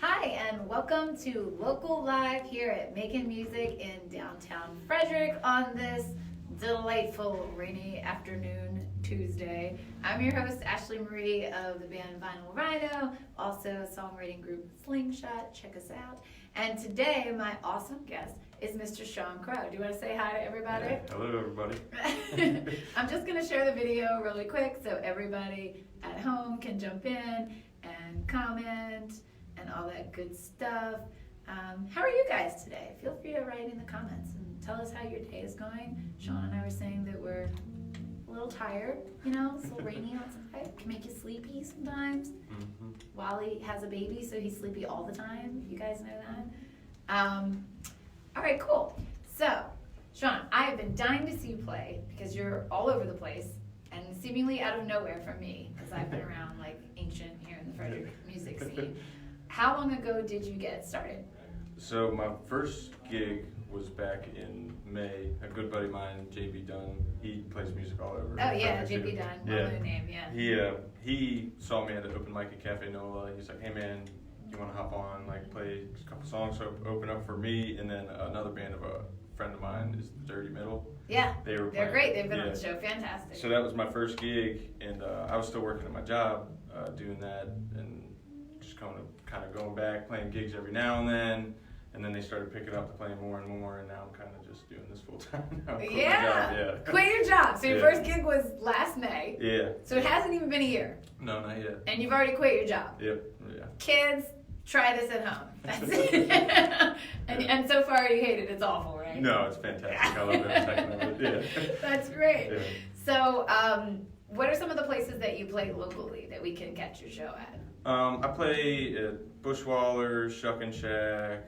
Hi, and welcome to Local Live here at Making Music in downtown Frederick on this delightful rainy afternoon Tuesday. I'm your host, Ashley Marie of the band Vinyl Rhino, also songwriting group Slingshot. Check us out. And today, my awesome guest is Mr. Sean Crow. Do you want to say hi to everybody? Yeah, hello, everybody. I'm just going to share the video really quick so everybody at home can jump in and comment and all that good stuff. How are you guys today? Feel free to write in the comments and tell us how your day is going. Sean and I were saying that we're a little tired, it's a little rainy outside. Can make you sleepy sometimes. Mm-hmm. Wally has a baby, so he's sleepy all the time. You guys know that? All right, cool. So, Sean, I have been dying to see you play because you're all over the place and seemingly out of nowhere from me because I've been around like ancient here in the Frederick music scene. How long ago did you get started? So my first gig was back in May. A good buddy of mine, JB Dunn, he plays music all over. Oh yeah, Frederick, JB too. Dunn, Yeah. well-known name, yeah. He saw me at an open mic at Cafe Nola. He's like, hey man, you want to hop on, like play a couple songs, so open up for me, and then another band of a friend of mine is the Dirty Middle. Yeah, They're great. They've been on the show. Fantastic. So that was my first gig, and I was still working at my job doing that, and just kind of going back, playing gigs every now and then they started picking up to playing more and more, and now I'm kind of just doing this full time now. Yeah. Quit your job. So your first gig was last May. Yeah. So it hasn't even been a year. No, not yet. And you've already quit your job. Yep. Yeah. Kids, try this at home. That's it. and so far you hate it. It's awful, right? No, it's fantastic. I love every second of it. Yeah. That's great. Yeah. So, what are some of the places that you play locally that we can catch your show at? I play at Bushwaller, Shuck and Shack,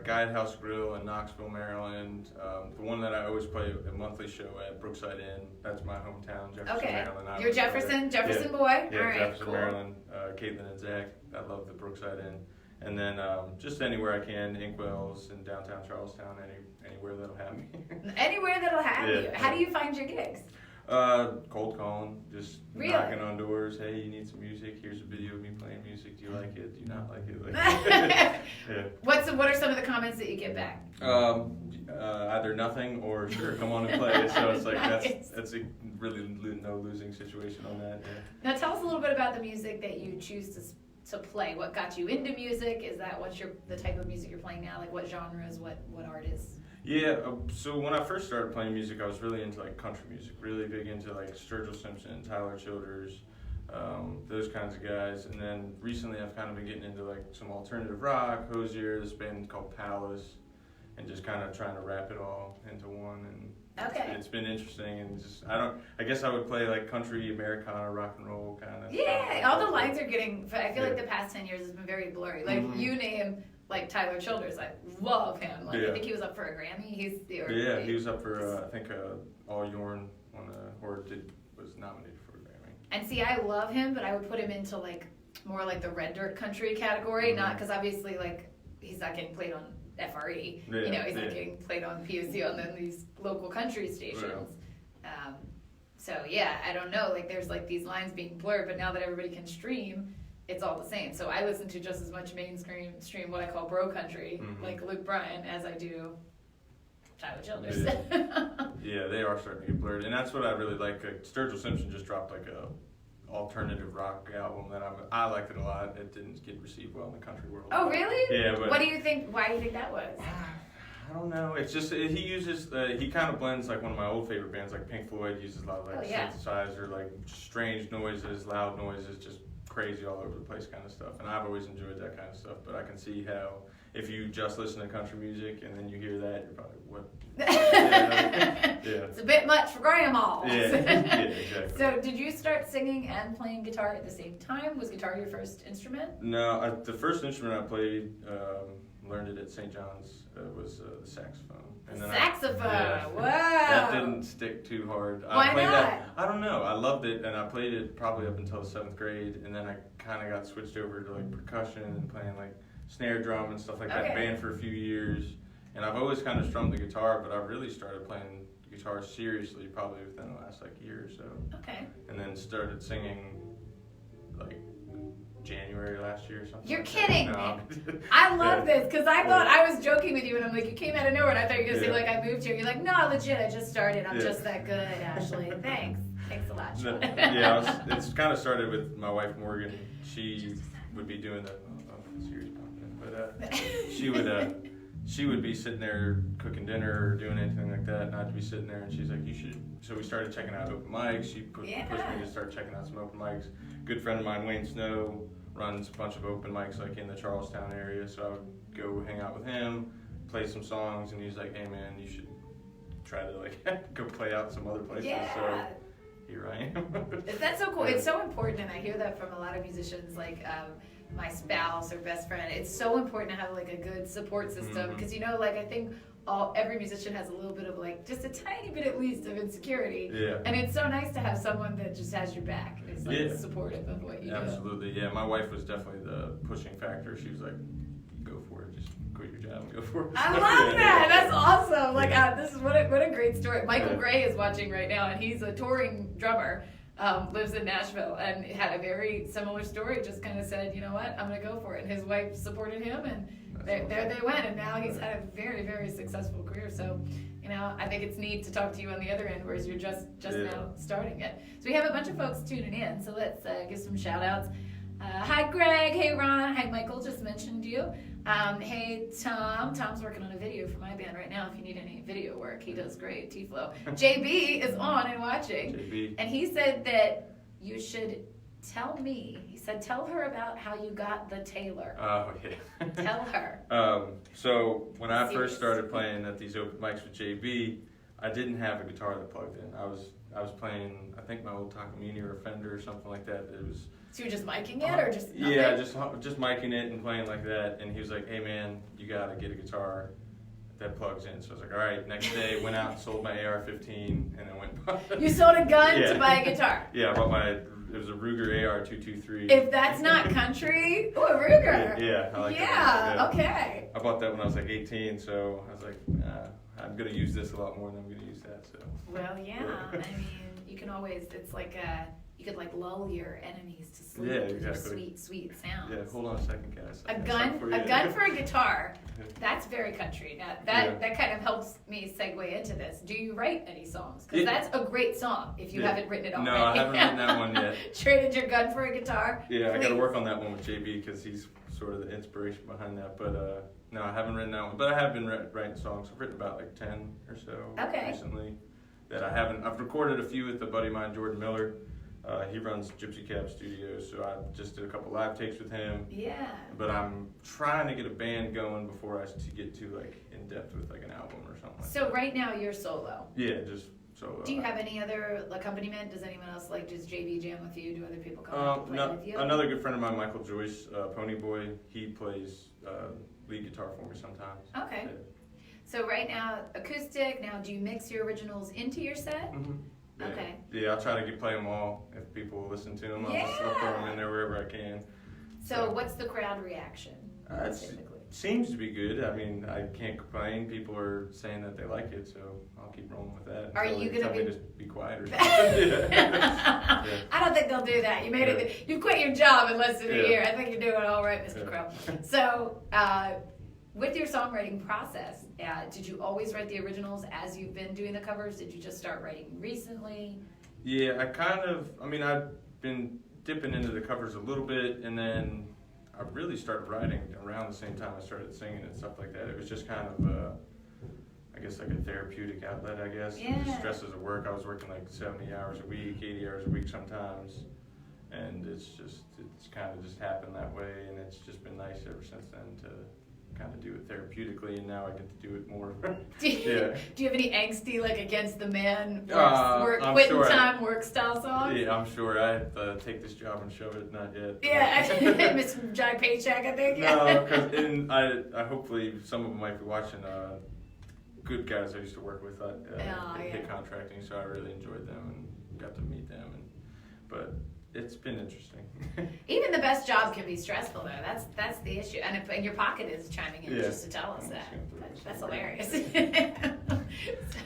Guidehouse Grill in Knoxville, Maryland. The one that I always play a monthly show at, Brookside Inn. That's my hometown, Jefferson, Maryland. You're Jefferson boy? Yeah, all right, Jefferson, cool. Maryland. Caitlin and Zach. I love the Brookside Inn. And then just anywhere I can, Inkwells in downtown Charlestown, anywhere that'll have me. Anywhere that'll have Yeah. you. How do you find your gigs? Cold calling, just Really? knocking on doors. Hey, you need some music? Here's a video of me playing music. Do you like it? Do you not like it? Yeah. What are some of the comments that you get back? Either nothing or sure, come on and play. So it's like Nice. that's a really no losing situation on that. Yeah. Now tell us a little bit about the music that you choose to play. What got you into music? Is that the type of music you're playing now? Like what genres? What artists? Yeah, so when I first started playing music, I was really into like country music, really big into like Sturgill Simpson, Tyler Childers, those kinds of guys. And then recently I've kind of been getting into like some alternative rock, Hosier, this band called Palace, and just kind of trying to wrap it all into one. And Okay. it's been interesting, and just I guess I would play like country, Americana, rock and roll kind of. Yeah, stuff. all the lines are getting. I feel like Yeah. the past 10 years has been very blurry. Like Mhm. you name like Tyler Childers, I love him. Like Yeah. I think he was up for a Grammy. Yeah, he was up for I think All Yorn was nominated for a Grammy. And see, I love him, but I would put him into like more like the red dirt country category, not because obviously like he's not getting played on FRE. Yeah, He's not yeah. getting played on POC on these local country stations. So yeah, I don't know. Like there's like these lines being blurred, but now that everybody can stream, it's all the same. So I listen to just as much mainstream what I call bro country, like Luke Bryan, as I do Tyler Childers. Yeah, they are starting to get blurred, and that's what I really like. Sturgill Simpson just dropped like a alternative rock album that I liked it a lot. It didn't get received well in the country world. Oh really? Yeah, but What do you think? Why do you think that was? I don't know. It's just he uses he kind of blends like one of my old favorite bands like Pink Floyd uses a lot of like synthesizer, like strange noises, loud noises, just crazy all over the place kind of stuff. And I've always enjoyed that kind of stuff. But I can see how if you just listen to country music and then you hear that, you're probably what? Yeah. It's a bit much for grandma. Yeah, exactly. So did you start singing and playing guitar at the same time? Was guitar your first instrument? No, the first instrument I played, learned it at St. John's, was the saxophone. And then Saxophone, wow. That didn't stick too hard. Why not? I don't know. I loved it, and I played it probably up until 7th grade, and then I kind of got switched over to like percussion and playing like snare drum and stuff like that. Okay. Band for a few years, and I've always kind of strummed the guitar, but I really started playing guitar seriously probably within the last like year or so. Okay. And then started singing like January last year or something. You're like kidding me. No. I love this because I thought I was joking with you and I'm like, you came out of nowhere and I thought you were going to say like I moved here. You're like, no, legit, I just started. I'm just that good, Ashley. Thanks. Thanks a lot, Sean. It's kind of started with my wife Morgan. She would be doing the series content, but she would be sitting there cooking dinner or doing anything like that, and I'd be sitting there, and she's like, you should. So we started checking out open mics. She pushed me to start checking out some open mics. Good friend of mine, Wayne Snow, runs a bunch of open mics like in the Charlestown area, so I would go hang out with him, play some songs, and he's like, hey man, you should try to like go play out some other places. Yeah. So here I am. That's so cool. It's so important, and I hear that from a lot of musicians, like my spouse or best friend. It's so important to have like a good support system because like I think every musician has a little bit of like just a tiny bit at least of insecurity. Yeah. And it's so nice to have someone that just has your back and is like supportive of what you do. Absolutely. Yeah, my wife was definitely the pushing factor. She was like, go for it, just quit your job and go for it. I love that. That's awesome. Like this is what a great story. Michael Gray is watching right now, and he's a touring drummer. Lives in Nashville and had a very similar story. Just kind of said, you know what, I'm gonna go for it. And his wife supported him, and there they went. And now he's had a very, very successful career. So, I think it's neat to talk to you on the other end, whereas you're just now starting it. So we have a bunch of folks tuning in. So let's give some shout outs. Hi Greg, hey Ron, hi Michael, just mentioned you. Hey Tom, Tom's working on a video for my band right now if you need any video work, he does great, T-Flow. JB is on and watching. JB. And he said that you should tell her about how you got the Taylor. Oh, yeah. Tell her. So when I first started playing at these open mics with JB, I didn't have a guitar that plugged in. I was playing, I think my old Takamine or a Fender or something like that. It was. So you're just micing it or just nothing? Yeah, just micing it and playing like that. And he was like, hey man, you gotta get a guitar that plugs in. So I was like, all right. Next day, went out and sold my AR-15 and then went. You sold a gun to buy a guitar? Yeah, I bought it was a Ruger AR-223. If that's not country, a Ruger. Yeah, I like that. Yeah, okay. I bought that when I was like 18, so I was like, I'm gonna use this a lot more than I'm gonna use that. So. Well, yeah. I mean, you can always. It's like you could like lull your enemies to sleep with your sweet, sweet sounds. Yeah, hold on a second, guys. A gun for a guitar. That's very country. Now that kind of helps me segue into this. Do you write any songs? Because that's a great song. If you haven't written it already. No, I haven't written that one yet. Traded your gun for a guitar. Yeah, I got to work on that one with JB because he's sort of the inspiration behind that. But no, I haven't written that one. But I have been writing songs. I've written about like 10 or so recently. That I haven't. I've recorded a few with a buddy of mine, Jordan Miller. He runs Gypsy Cab Studios, so I just did a couple live takes with him. Yeah. But I'm trying to get a band going before I get too like in depth with like an album or something. So right now you're solo. Yeah, just solo. Do you have any other accompaniment? Does anyone else does JB jam with you? Do other people come out and play with you? Another good friend of mine, Michael Joyce, Ponyboy. He plays lead guitar for me sometimes. Okay. Yeah. So right now acoustic. Now do you mix your originals into your set? Mm-hmm. Yeah. Okay. Yeah, I'll try to play them all. If people listen to them, I'll throw them in there wherever I can. So what's the crowd reaction? It seems to be good. I mean, I can't complain. People are saying that they like it, so I'll keep rolling with that. Are you going to just be quiet or something? Yeah. I don't think they'll do that. You made it. You quit your job in less than a year. I think you're doing all right, Mr. Crow. So, with your songwriting process, did you always write the originals as you've been doing the covers? Did you just start writing recently? Yeah, I've been dipping into the covers a little bit, and then I really started writing around the same time I started singing and stuff like that. It was just kind of, I guess, like a therapeutic outlet, I guess. Yeah. The stresses of work. I was working like 70 hours a week, 80 hours a week sometimes, and it's kind of just happened that way, and it's just been nice ever since then to kind of do it therapeutically, and now I get to do it more. Do you have any angsty against the man work style songs? Yeah, I'm sure. I have to take this job and shove it. Not yet. Yeah, Miss Johnny Paycheck, I think. No, because I hopefully some of them might be watching. Good guys I used to work with hit contracting, so I really enjoyed them and got to meet them. But it's been interesting. Even the best job can be stressful, though. That's the issue. And your pocket is chiming in just to tell us that. That's hilarious.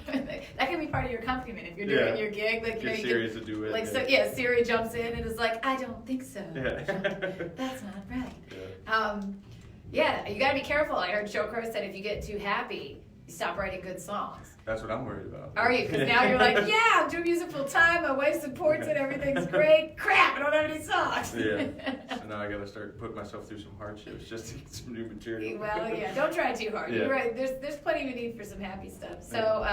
That can be part of your accompaniment if you're doing your gig. Like, get Siri to do it. Like, so, yeah, Siri jumps in and is like, I don't think so. Yeah. That's not right. Yeah. Yeah, you gotta be careful. I heard Joe Crow said if you get too happy, you stop writing good songs. That's what I'm worried about. Are you? Because now you're like, yeah, I'm doing music full time. My wife supports it. Everything's great. Crap, I don't have any songs. Yeah. So now I gotta start putting myself through some hardships just to get some new material. Well, yeah, don't try too hard. Yeah. You're right. There's plenty of need for some happy stuff. So,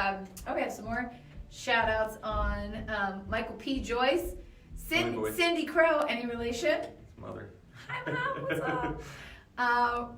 we have some more shout outs on Michael P. Joyce, Cindy Crow. Any relation? Mother. Hi, Mom. What's up?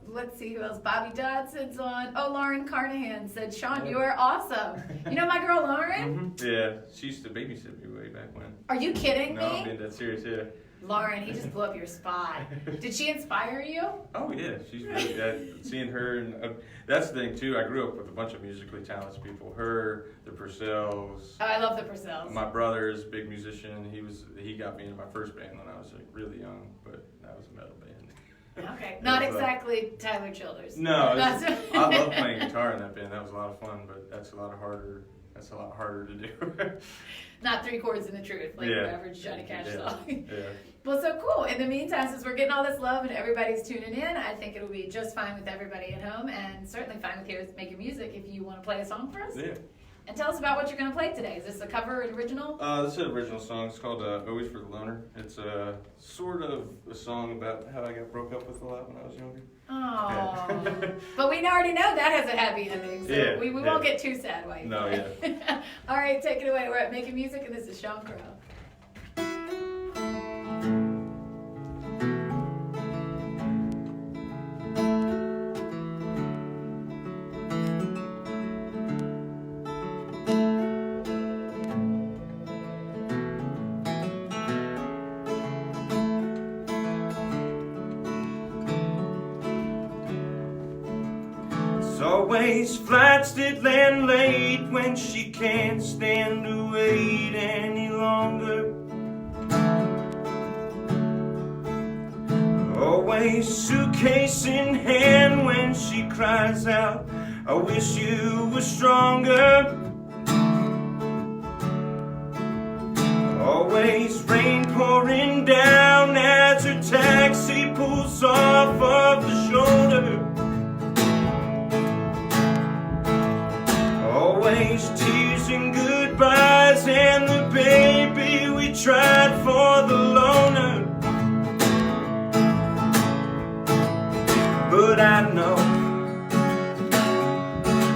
Let's see who else. Bobby Dodson's on. Oh, Lauren Carnahan said, Sean, you are awesome. You know my girl Lauren? Mm-hmm. Yeah, she used to babysit me way back when. Are you kidding No, me? I'm being dead serious, yeah. Lauren, he just blew up your spot. Did she inspire you? Oh yeah, she's really seeing her, and that's the thing too. I grew up with a bunch of musically talented people. Her, the Purcells. Oh, I love the Purcells. My brother's a big musician. He got me into my first band when I was like really young, but that was a metal band. Okay, not exactly Tyler Childers. No, I love playing guitar in that band. That was a lot of fun, but that's a lot harder to do. Not 3 chords in the truth, like your average Johnny Cash song. Yeah. Well, so cool. In the meantime, since we're getting all this love and everybody's tuning in, I think it'll be just fine with everybody at home, and certainly fine with here making music if you want to play a song for us. Yeah. And tell us about what you're going to play today. Is this a cover, an original? This is an original song. It's called Always for the Loner. It's sort of a song about how I got broke up with a lot when I was younger. Oh, Yeah. but we already know that has a happy ending, so Yeah, we won't get too sad while you No, play. All right, take it away. We're at Making Music, and this is Sean Crow. Always flights that land late when she can't stand to wait any longer. Always suitcase in hand when she cries out, I wish you were stronger. Always rain pouring down as her taxi pulls off of the shoulder. Always tears and goodbyes and the baby we tried for the loner. But I know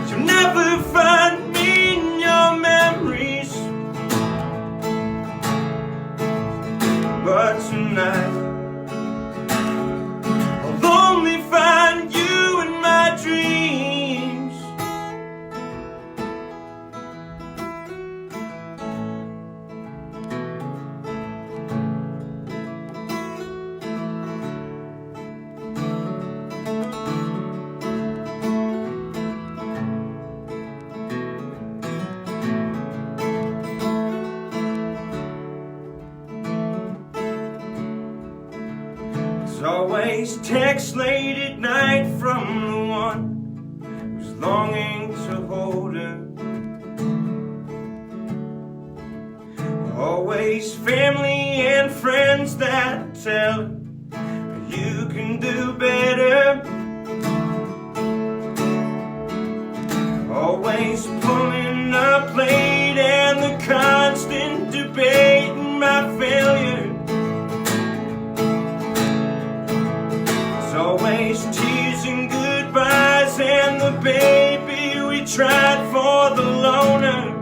you'll never find me in your memories. But tonight I'll only find you in my dreams. Always text late at night from the one who's longing to hold her. Always family and friends that tell her you can do better. Always pulling up late and the constant debate in my failure. Always tears and goodbyes and the baby we tried for the loner.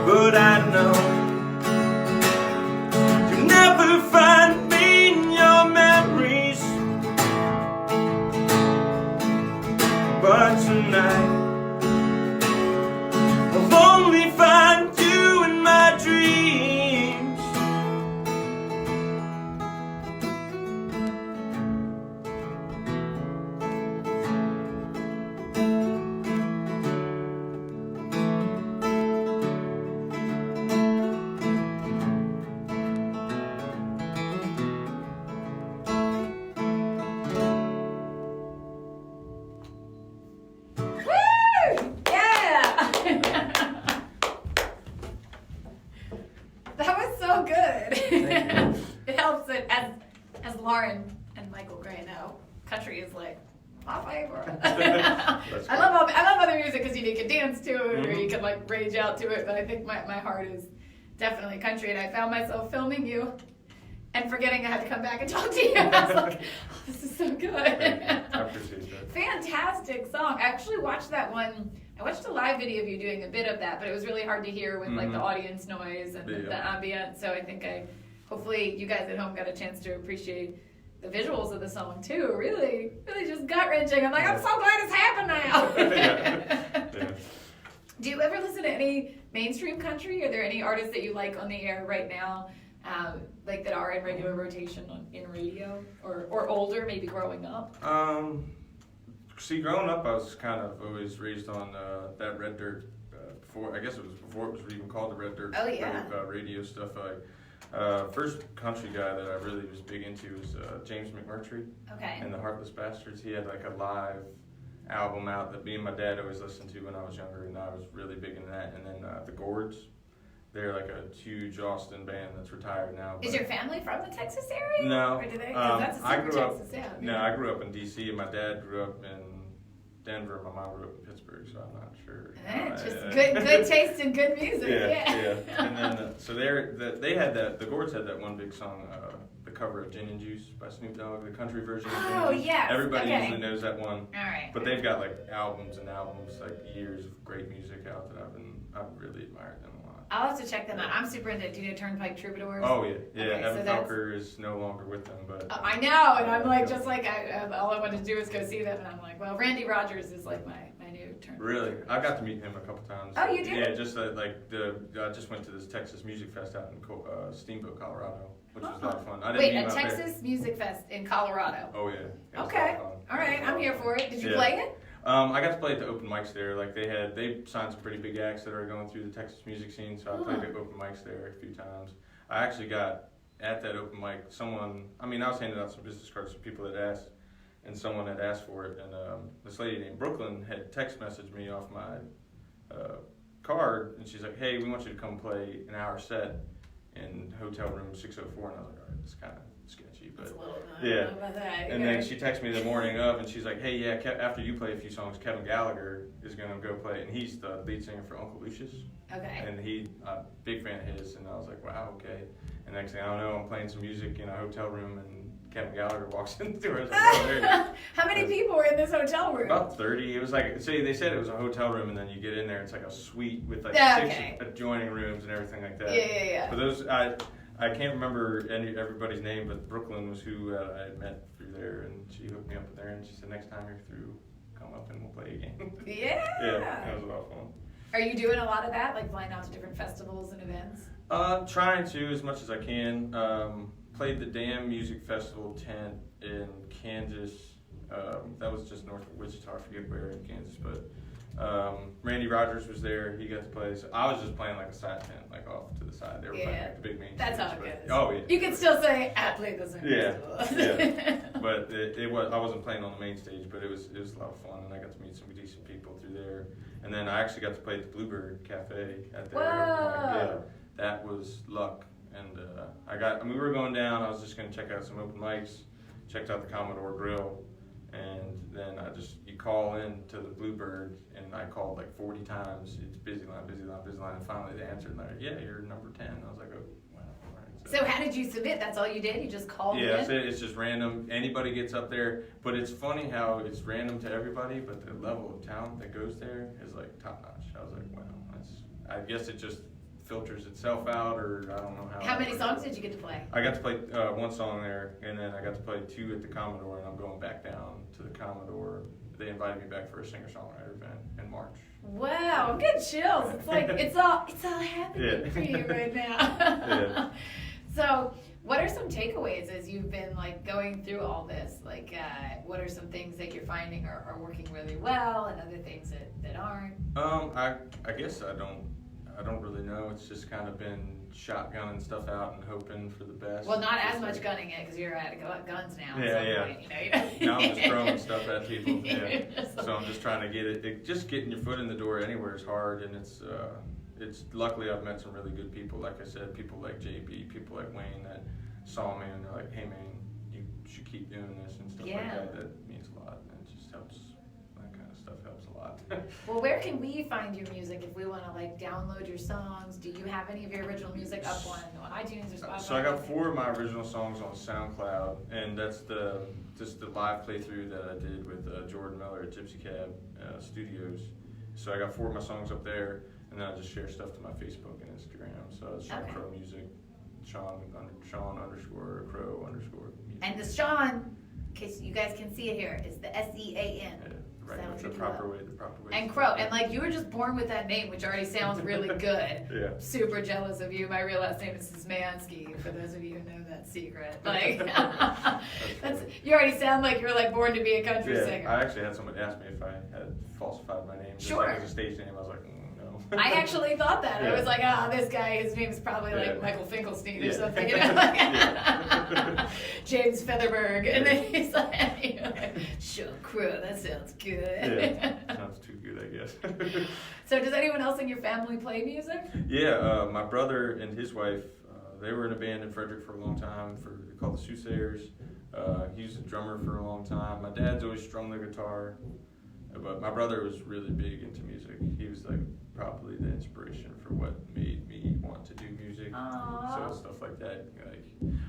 But I know you'll never find me in your memories. But tonight I'll only find you in my dreams. Lauren and Michael Gray know, country is like my favorite. That's I love other music because you can dance to it or you can like rage out to it, but I think my heart is definitely country, and I found myself filming you and forgetting I had to come back and talk to you. I was like, oh, this is so good. I appreciate that. Fantastic song. I actually watched that one. I watched a live video of you doing a bit of that, but it was really hard to hear with like the audience noise and the ambient. So I think hopefully you guys at home got a chance to appreciate the visuals of the song too. Really, really just gut wrenching. I'm like, I'm so glad it's happened now. Do you ever listen to any mainstream country? Are there any artists that you like on the air right now, like that are in regular rotation in radio, or older, maybe growing up? See, growing up, I was kind of always raised on that Red Dirt. Before, I guess it was before it was even called the Red Dirt. Oh yeah. Radio stuff. First country guy that I really was big into was James McMurtry. Okay. And the Heartless Bastards. He had like a live album out that me and my dad always listened to when I was younger, and I was really big into that. And then the Gourds. They're like a huge Austin band that's retired now. Is your family from the Texas area? No. Or do they? 'Cause that's a super Texas sound. No, I grew up in D.C. and my dad grew up in Denver. My mom grew up in Pittsburgh, so I'm not sure. Just good taste in good music. Yeah. And then so they had that. The Gourds had that one big song, the cover of Gin and Juice by Snoop Dogg, the country version. Of Gin and Juice. Yes. Everybody usually knows that one. All right. But they've got like albums and albums, like years of great music out that I've really admired them a lot. I'll have to check them out. I'm super into. Do you know Turnpike Troubadours? Oh yeah. Okay, Evan Felker is no longer with them, but I know, and I'm like, just like all I wanted to do is go see them, and I'm like, well, Randy Rogers is like my new Turnpike. Really, I got to meet him a couple times. Oh, you did? Yeah, just I just went to this Texas Music Fest out in Steamboat, Colorado, which was a lot of fun. I didn't Wait, meet a him out there. Texas Music Fest in Colorado. Oh yeah. It was a lot Okay. of fun. All right, I'm here for it. Did you Yeah. play it? I got to play at the open mics there. Like they signed some pretty big acts that are going through the Texas music scene. So I played at open mics there a few times. I actually got at that open mic. I was handing out some business cards to people that asked, and someone had asked for it. And this lady named Brooklyn had text messaged me off my card, and she's like, "Hey, we want you to come play an hour set in hotel room 604." And I was like, "All right, it's kind of sketchy, but I don't know about that. And then she texted me the morning of, and she's like, "Hey, yeah, after you play a few songs, Kevin Gallagher is gonna go play, and he's the lead singer for Uncle Lucius." Okay. And I'm a big fan of his, and I was like, "Wow, okay." And next thing I don't know, I'm playing some music in a hotel room, and Kevin Gallagher walks in the door. I was like, "Oh, there you go." How many people were in this hotel room? About 30. It was like, they said it was a hotel room, and then you get in there, it's like a suite with like Okay. 6 adjoining rooms and everything like that. Yeah. But those, I can't remember everybody's name, but Brooklyn was who I had met through there, and she hooked me up there, and she said, "Next time you're through, come up and we'll play a game." Yeah. Yeah, that was a lot of fun. Are you doing a lot of that, like flying out to different festivals and events? Trying to as much as I can. Played the Dam Music Festival tent in Kansas. That was just north of Wichita. I forget where in Kansas, but Randy Rogers was there. He got to play. So I was just playing like a side tent, like off to the side. They were playing like the big main That's stage, how it goes. Oh yeah. You can still say, I played this in Yeah. But it was. I wasn't playing on the main stage, but it was a lot of fun, and I got to meet some decent people through there. And then I actually got to play at the Bluebird Cafe at their Whoa. that was luck. And we were going down. I was just going to check out some open mics. Checked out the Commodore Grill, and then you call in to the Bluebird, and I called like 40 times. It's busy line, and finally they answered, and they're like, "Yeah, you're number 10." I was like, "Oh, wow." All right. So how did you submit? That's all you did? You just called Yeah, in? it's just random. Anybody gets up there, but it's funny how it's random to everybody, but the level of talent that goes there is like top notch. I was like, wow, I guess it just filters itself out, or I don't know how. How many songs did you get to play? I got to play one song there, and then I got to play 2 at the Commodore, and I'm going back down to the Commodore. They invited me back for a singer-songwriter event in March. Wow, I'm getting chills. It's like it's all happening for you right now. Yeah. So, what are some takeaways as you've been like going through all this? Like, what are some things that you're finding are working really well, and other things that aren't? I guess I don't really know. It's just kind of been shotgunning stuff out and hoping for the best. Well, not as much gunning it because you're out of guns now. Yeah. Point, Now I'm just throwing stuff at people. Yeah. So I'm just trying to get it. Just getting your foot in the door anywhere is hard, and it's luckily I've met some really good people. Like I said, people like JB, people like Wayne that saw me and they're like, "Hey man, you keep doing this and stuff like that. That means a lot, and it just helps. That kind of stuff helps a lot. Well, where can we find your music if we want to like download your songs? Do you have any of your original music up on iTunes or Spotify? So I got 4 of my original songs on SoundCloud, and that's just the live playthrough that I did with Jordan Miller at Gypsy Cab Studios. So I got 4 of my songs up there, and then I just share stuff to my Facebook and Instagram. So it's Sean Crow Music, Sean _Crow _music. And the Sean, in case you guys can see it here, is the SEAN. Yeah. Right, the proper way. And Crow, and like you were just born with that name, which already sounds really good. Yeah. Super jealous of you. My real last name is Szymanski, for those of you who know that secret. Like, you already sound like you're like born to be a country singer. I actually had someone ask me if I had falsified my name. Just like as a stage name, I was like, no. I actually thought that. I was like, this guy, his name's probably like Michael Finkelstein or something, you know? James Featherberg. And then he's like, Sean Crow, that sounds good. Yeah, sounds too good, I guess. So does anyone else in your family play music? Yeah, my brother and his wife, they were in a band in Frederick for a long time called the Soothsayers. He was a drummer for a long time. My dad's always strummed the guitar, but my brother was really big into music. He was like probably the inspiration for what made me want to do music. Aww. So stuff like that.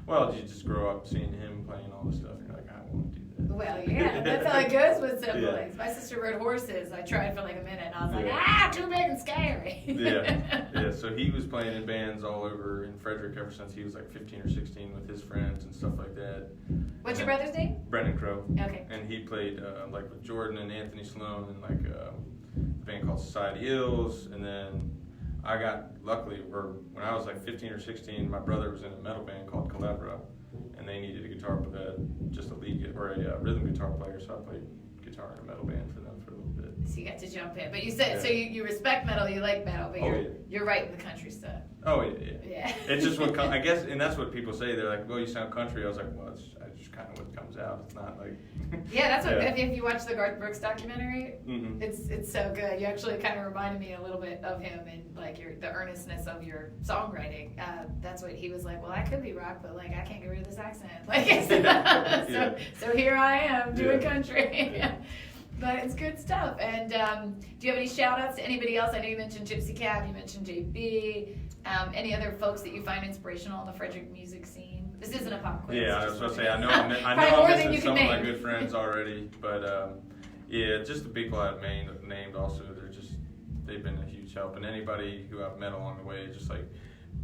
Well, you just grow up seeing him playing all this stuff, and you're like, I want to do that. Well, yeah, that's how it goes with siblings. My sister rode horses. I tried for like a minute, and I was like, too big and scary. Yeah. So he was playing in bands all over in Frederick ever since he was like 15 or 16 with his friends and stuff like that. What's your brother's name? Brendan Crow. Okay. And he played like with Jordan and Anthony Sloan and like a band called Society Hills, and then I got luckily, when I was like 15 or 16, my brother was in a metal band called Calebra, and they needed a guitar player, just a lead or a rhythm guitar player, so I played guitar in a metal band for them for a little bit. So you got to jump in, but you said so you respect metal, you like metal, but you're right in the country stuff. Oh yeah. It's just what I guess, and that's what people say. They're like, "Well, you sound country." I was like, "Well, it's just kind of what comes out. It's not like." Yeah, that's what. If you watch the Garth Brooks documentary, mm-hmm. it's so good. You actually kind of reminded me a little bit of him and like the earnestness of your songwriting. That's what he was like. Well, I could be rock, but like I can't get rid of this accent. Like, so here I am doing country. But it's good stuff. And do you have any shout outs to anybody else? I know you mentioned Gypsy Cab, you mentioned JB. Any other folks that you find inspirational in the Frederick music scene? This isn't a pop quiz. Yeah, I was going to say, I know I'm missing some of my good friends already. But just the people I've named also, they've been a huge help. And anybody who I've met along the way, just like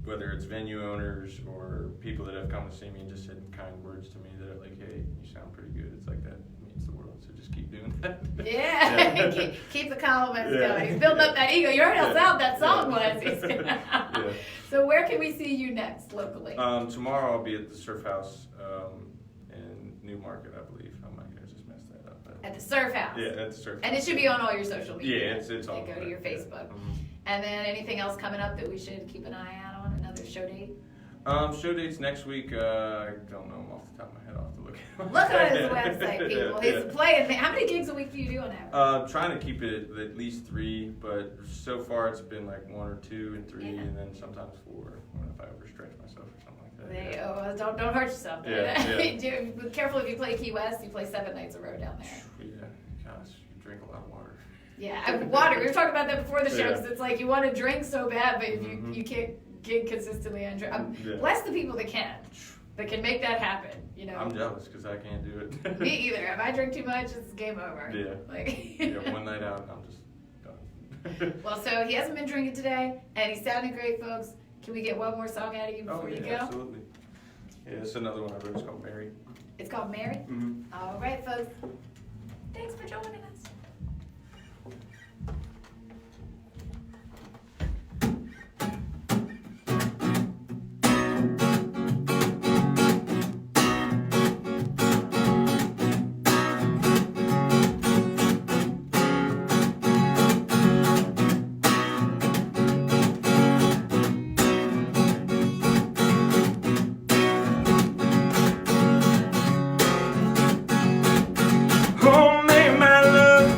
whether it's venue owners or people that have come to see me and just said kind words to me that are like, hey, you sound pretty good. It's like that means the world. So just keep doing that. Yeah, keep the compliments going. He's building up that ego. You heard how loud that song was. So where can we see you next locally? Tomorrow I'll be at the Surf House in Newmarket, I believe. I might have just messed that up. At the Surf House? Yeah, at the Surf House. And it should be on all your social media. Yeah, it's all. Go to your Facebook. And then anything else coming up that we should keep an eye out on? Another show date? Show dates next week. I don't know them off the top of my head. I'll have to look at them. Look on his website, people. He's playing. How many gigs a week do you do on average? Trying to keep it at least 3, but so far it's been like 1 or 2 and 3, and then sometimes 4 if I overstretch myself or something like that. Don't hurt yourself. Be careful if you play Key West. You play 7 nights a row down there. Yeah, gosh, you drink a lot of water. Yeah, water. We were talking about that before the show because it's like you want to drink so bad, but if you can't get consistently on drink. Bless the people that can make that happen. You know. I'm jealous because I can't do it. Me either. If I drink too much, it's game over. Yeah. One night out, and I'm just done. Well, so he hasn't been drinking today, and he's sounding great, folks. Can we get one more song out of you before you go? Absolutely. Yeah, it's another one I wrote. It's called Mary. It's called Mary? Mm-hmm. All right, folks. Thanks for joining us. Oh, Mary, my love,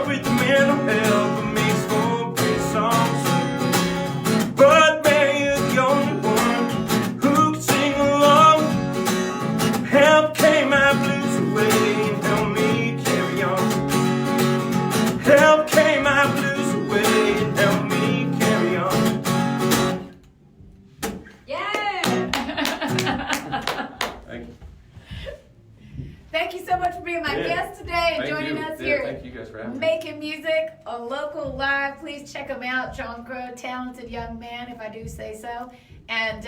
up with the mental health and makes for pretty songs. But Mary, you're the only one who can sing along. Help carry my blues away and help me carry on. Help carry my blues away and help me carry on. Yeah! Thank you. Thank you so much for being my guest today and joining us here. Thank you guys for having me. Making Music, a local live. Please check him out, John Crow, talented young man, if I do say so. And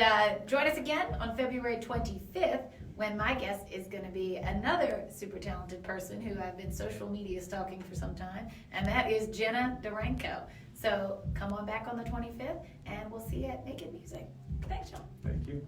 join us again on February 25th when my guest is going to be another super talented person who I've been social media stalking for some time, and that is Jenna Duranko. So come on back on the 25th, and we'll see you at Making Music. Thanks, John. Thank you.